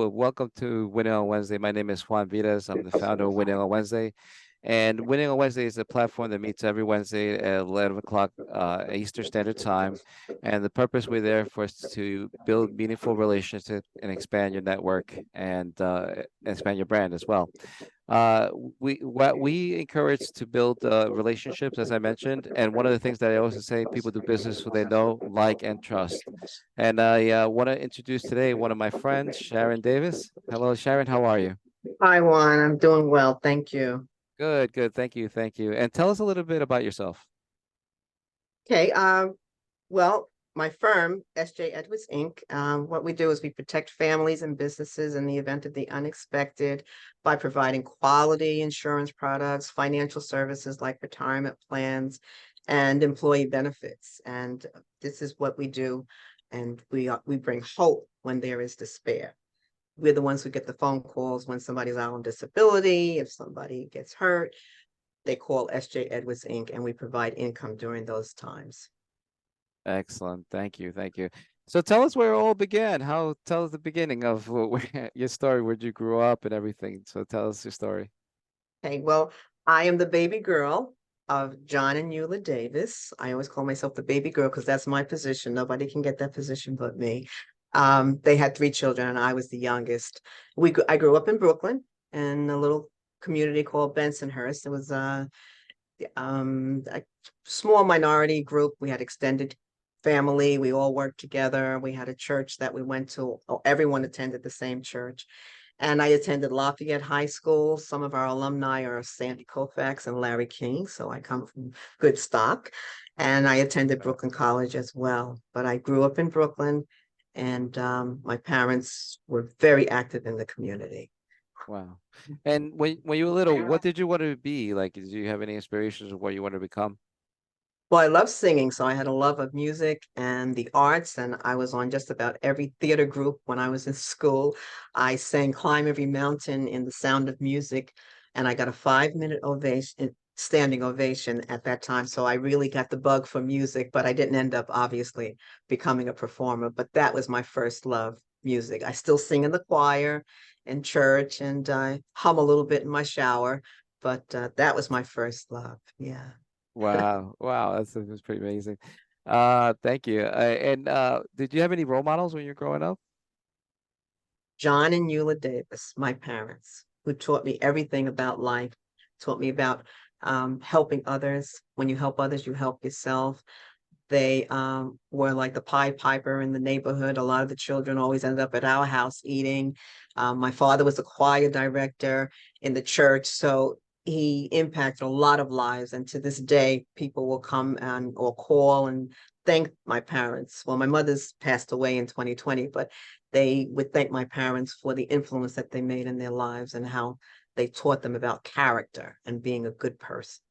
Hello, welcome to Winning on Wednesday. My name is Juan Vitas. I'm the founder of Winning on Wednesday. And Winning on Wednesday is a platform that meets every Wednesday at 11 o'clock Eastern Standard Time. And the purpose we're there for is to build meaningful relationships and expand your network and expand your brand as well. Uh, what we encourage to build relationships, as I mentioned, and one of the things that I always say, people do business who they know, like, and trust. And I want to introduce today one of my friends, Sharon Davis. Hello, Sharon. How are you? Hi, Juan. I'm doing well. Thank you. Good, good. Thank you, thank you. And tell us a little bit about yourself. Okay. Well, my firm, S.J. Edwards Inc., what we do is we protect families and businesses in the event of the unexpected by providing quality insurance products, financial services like retirement plans, and employee benefits. And this is what we do. And we bring hope when there is despair. We're the ones who get the phone calls when somebody's out on disability, if somebody gets hurt. They call S.J. Edwards Inc., and we provide income during those times. Excellent. Thank you, thank you. So tell us where it all began. Tell us the beginning of your story, where you grew up and everything. So tell us your story. Okay, well, I am the baby girl of John and Eula Davis. I always call myself the baby girl because that's my position. Nobody can get that position but me. They had three children, and I was the youngest. I grew up in Brooklyn in a little community called Bensonhurst. It was a small minority group. We had extended family. We all worked together. We had a church that we went to. Oh, everyone attended the same church. And I attended Lafayette High School. Some of our alumni are Sandy Koufax and Larry King, so I come from good stock. And I attended Brooklyn College as well. But I grew up in Brooklyn, and my parents were very active in the community. Wow. And when you were little, what did you want to be? Like, did you have any inspirations of what you want to become? Well, I love singing, so I had a love of music and the arts, and I was on just about every theater group when I was in school. I sang Climb Every Mountain in The Sound of Music, and I got a 5 minute ovation, standing ovation at that time. So I really got the bug for music, but I didn't end up obviously becoming a performer. But that was my first love, music. I still sing in the choir in church, and I hum a little bit in my shower, but that was my first love. Yeah. Wow, wow, that's pretty amazing. Thank you. And did you have any role models when you were growing up? John and Eula Davis, my parents, who taught me everything about life, taught me about helping others. When you help others, you help yourself. They were like the Pied Piper in the neighborhood. A lot of the children always ended up at our house eating. My father was a choir director in the church, so he impacted a lot of lives. And to this day, people will come and or call and thank my parents. Well, my mother's passed away in 2020, but they would thank my parents for the influence that they made in their lives and how they taught them about character and being a good person,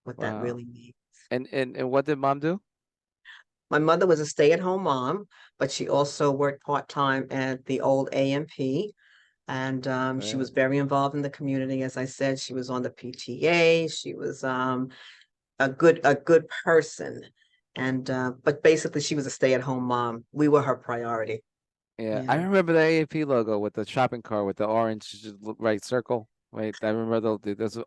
what that Wow. really means. And what did mom do? My mother was a stay-at-home mom, but she also worked part-time at the old AMP. And she Right. was very involved in the community. As I said, she was on the PTA. She was a good person. And but basically she was a stay-at-home mom. We were her priority. Yeah, I Yeah. remember the AAP logo with the shopping cart with the orange right circle. Wait, I remember those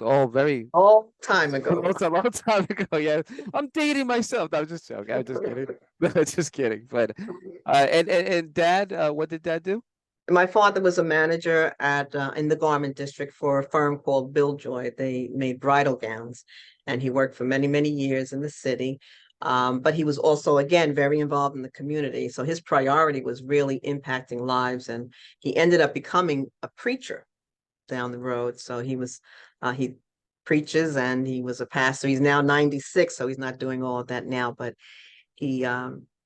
all very All time ago. that's a long time ago. Yeah, I'm dating myself. No, I'm just joking. I'm just kidding. No, just kidding. But and dad, what did dad do? My father was a manager at in the garment district for a firm called Bill Joy. They made bridal gowns, and he worked for many, many years in the city. But he was also, again, very involved in the community. So his priority was really impacting lives, and he ended up becoming a preacher down the road. So he preaches and he was a pastor. He's now 96, so he's not doing all of that now, but he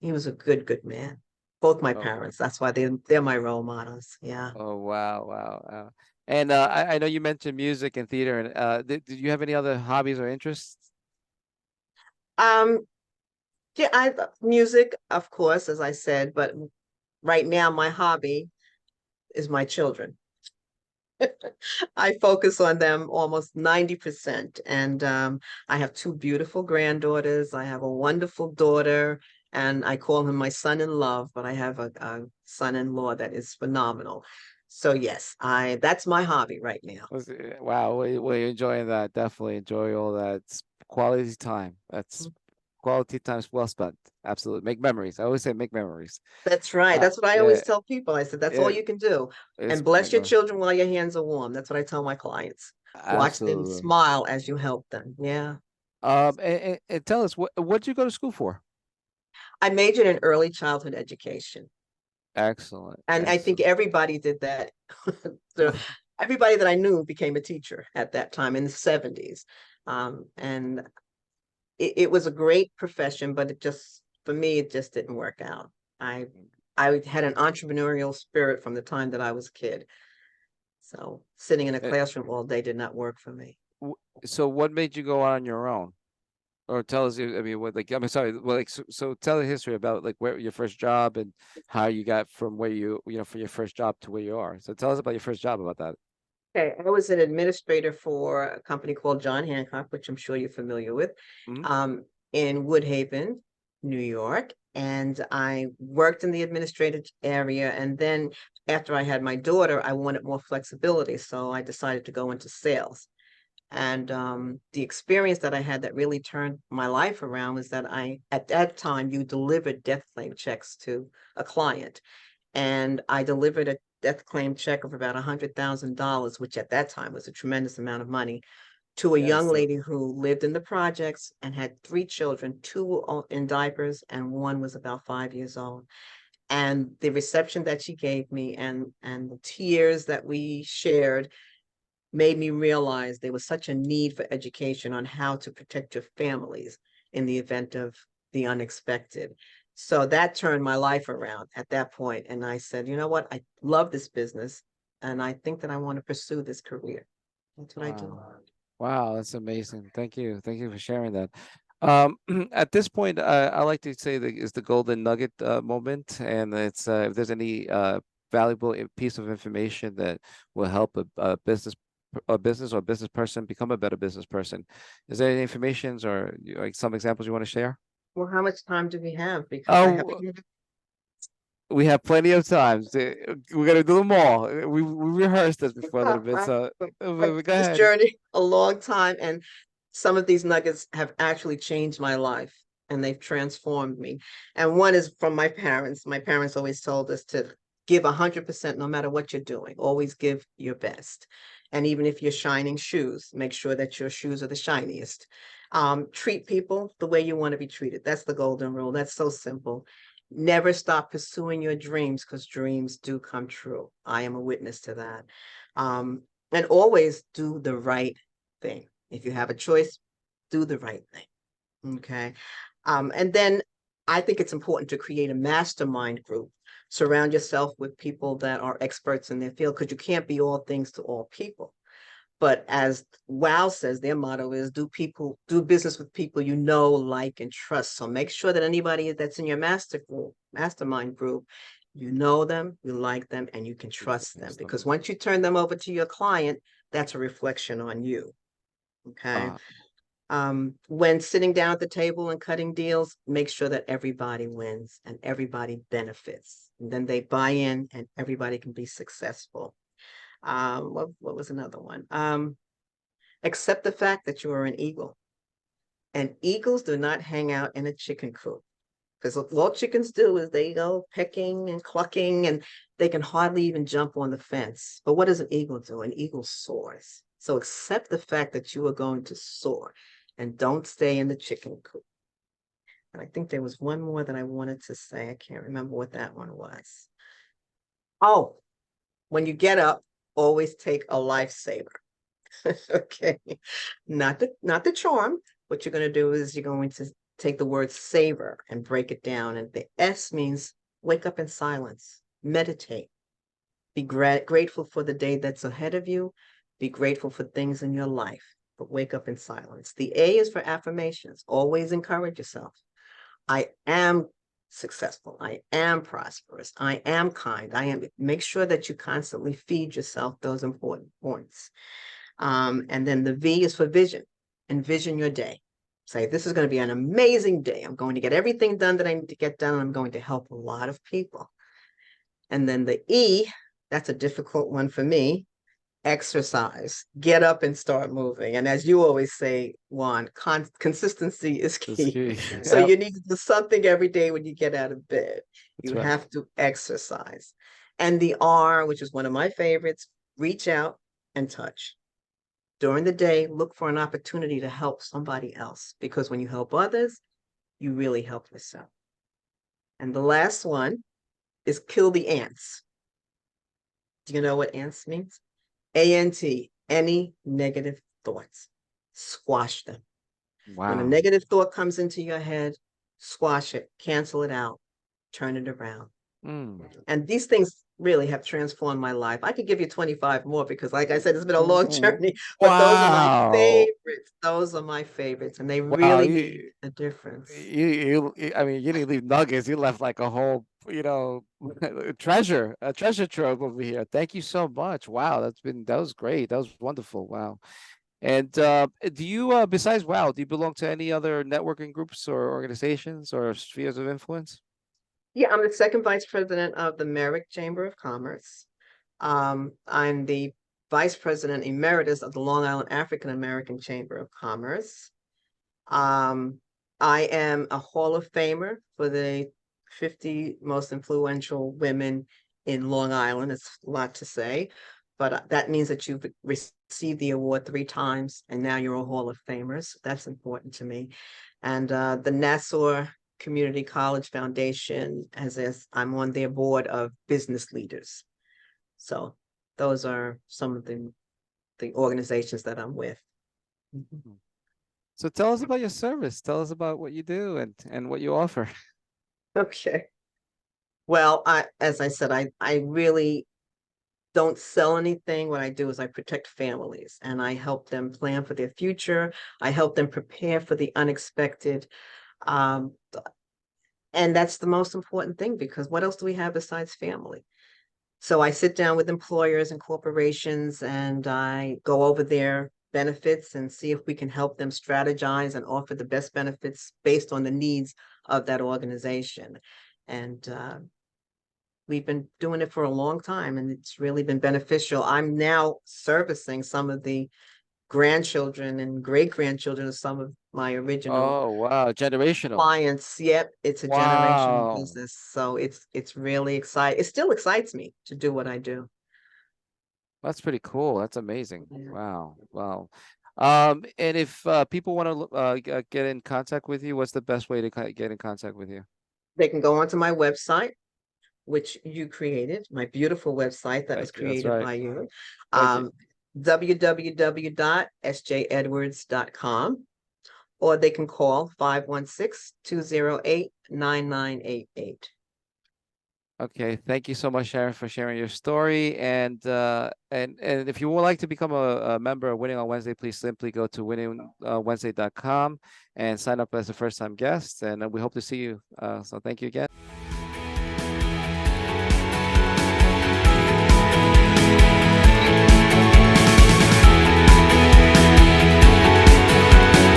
was a good man. Both my Oh, parents. That's why they're my role models. Yeah. oh wow, wow, wow. And I know you mentioned music and theater, and did you have any other hobbies or interests? Um, yeah, I music, of course, as I said, but right now my hobby is my children. I focus on them almost 90%. And I have two beautiful granddaughters. I have a wonderful daughter and I call him my son-in-law, but I have a son-in-law that is phenomenal. So yes, that's my hobby right now. Wow, we're enjoying that. Definitely enjoy all that. It's quality time. That's quality times well spent. Absolutely. Make memories. I always say make memories. That's right. That's what I Yeah, always tell people. I said, that's all yeah, you can do. it's And bless make your memories. children while your hands are warm. That's what I tell my clients. Watch them Absolutely. smile as you help them. Yeah. And tell us what did you go to school for? I majored in early childhood education. Excellent, And I think excellent. everybody did that. The, everybody that I knew became a teacher at that time in the 70s. And it was a great profession, but it just, for me, it just didn't work out. I I had an entrepreneurial spirit from the time that I was a kid. So sitting in a Uh, classroom all day did not work for me. So what made you go on your own? Or tell us, I mean, what, like, I'm sorry, well, like, so tell the history about like where your first job and how you got from where from your first job to where you are. So tell us about your first job about that. Okay, I was an administrator for a company called John Hancock, which I'm sure you're familiar with, Hmm. um, in Woodhaven, New York. And I worked in the administrative area. And then after I had my daughter, I wanted more flexibility. So I decided to go into sales. And the experience that I had that really turned my life around was that at that time, you delivered death claim checks to a client. And I delivered a death claim check of about $100,000, which at that time was a tremendous amount of money, to a young Yes. lady who lived in the projects and had three children, two were in diapers, and one was about 5 years old. And the reception that she gave me and the tears that we shared made me realize there was such a need for education on how to protect your families in the event of the unexpected. So that turned my life around at that point. And I said, you know what? I love this business and I think that I want to pursue this career. That's what I do. Wow. Wow, that's amazing. Thank you. Thank you for sharing that. At this point, I like to say that is the golden nugget moment, and it's if there's any valuable piece of information that will help a business or business person become a better business person. Is there any informations or like some examples you want to share? Well, how much time do we have? Because I have Oh, we have plenty of time. We're gonna do them all. We rehearsed this before a little bit, so I've go this ahead. journey a long time, and some of these nuggets have actually changed my life and they've transformed me. And one is from my parents. My parents always told us to give 100% no matter what you're doing. Always give your best. And even if you're shining shoes, make sure that your shoes are the shiniest. Treat people the way you want to be treated. That's the golden rule. That's so simple. Never stop pursuing your dreams because dreams do come true. I am a witness to that. And always do the right thing. If you have a choice, do the right thing. Okay. And then I think it's important to create a mastermind group. Surround yourself with people that are experts in their field because you can't be all things to all people. But as WOW says, their motto is do business with people you know, like, and trust. So make sure that anybody that's in your mastermind group, you know them, you like them, and you can trust them. Because once you turn them over to your client, that's a reflection on you. Okay. Uh, When sitting down at the table and cutting deals, make sure that everybody wins and everybody benefits. And then they buy in and everybody can be successful. What was another one? Accept the fact that you are an eagle. And eagles do not hang out in a chicken coop. Because all chickens do is they go pecking and clucking and they can hardly even jump on the fence. But what does an eagle do? An eagle soars. So accept the fact that you are going to soar and don't stay in the chicken coop. And I think there was one more that I wanted to say. I can't remember what that one was. Oh, when you get up, always take a lifesaver. Okay. Not the charm. What you're going to do is you're going to take the word savor and break it down. And the S means wake up in silence, meditate, be grateful for the day that's ahead of you, be grateful for things in your life, but wake up in silence. The A is for affirmations. Always encourage yourself. I am successful. I am prosperous. I am kind. I am. Make sure that you constantly feed yourself those important points. And then the V is for vision. Envision your day. Say, this is going to be an amazing day. I'm going to get everything done that I need to get done, and I'm going to help a lot of people. And then the E, that's a difficult one for me. Exercise, get up and start moving. And as you always say, Juan, consistency is That's key. key. So Yep, you need to do something every day when you get out of bed. that's You right. have to exercise. And the R, which is one of my favorites, reach out and touch. During the day, look for an opportunity to help somebody else, because when you help others, you really help yourself. And the last one is kill the ants. Do you know what ants means? A-N-T, any negative thoughts. Squash them. When a Wow. negative thought comes into your head, squash it, cancel it out, turn it around. Mm. And these things really have transformed my life. I could give you 25 more because, like I said, it's been a long journey, but those are my Wow. favorites. Those are my favorites, and they Wow. really made a difference. I mean, you didn't leave nuggets. You left like a whole, a treasure trove over here. Thank you so much. Wow, that was great. That was wonderful. Wow. And do you, besides WOW, do you belong to any other networking groups or organizations or spheres of influence? Yeah, I'm the second vice president of the Merrick Chamber of Commerce. I'm the vice president emeritus of the Long Island African American Chamber of Commerce. Um, I am a Hall of Famer for the 50 most influential women in Long Island. It's a lot to say, but that means that you've received the award 3 times and now you're a Hall of Famers. That's important to me. And the Nassau Community College Foundation, I'm on their board of business leaders. So those are some of the organizations that I'm with. Mhm. So tell us about your service. Tell us about what you do and what you offer. Okay. Well, as I said, I really don't sell anything. What I do is I protect families and I help them plan for their future. I help them prepare for the unexpected. Um, and that's the most important thing, because what else do we have besides family? So I sit down with employers and corporations and I go over their benefits and see if we can help them strategize and offer the best benefits based on the needs of that organization. And we've been doing it for a long time and it's really been beneficial. I'm now servicing some of the grandchildren and great grandchildren of some of my original Oh, wow. Generational. clients. Yep, it's a generational Wow. business. So it's really exciting. It still excites me to do what I do. That's pretty cool. That's amazing. Yeah. Wow. Wow. And if people want to get in contact with you, what's the best way to get in contact with you? They can go onto my website, which you created, my beautiful website that was Thank you. That's created right. by you. Thank you. Um, www.sjedwards.com, or they can call 516-208-9988. Okay, thank you so much, Sharon, for sharing your story. And if you would like to become a member of Winning on Wednesday, please simply go to winningwednesday.com and sign up as a first-time guest. And we hope to see you. So thank you again.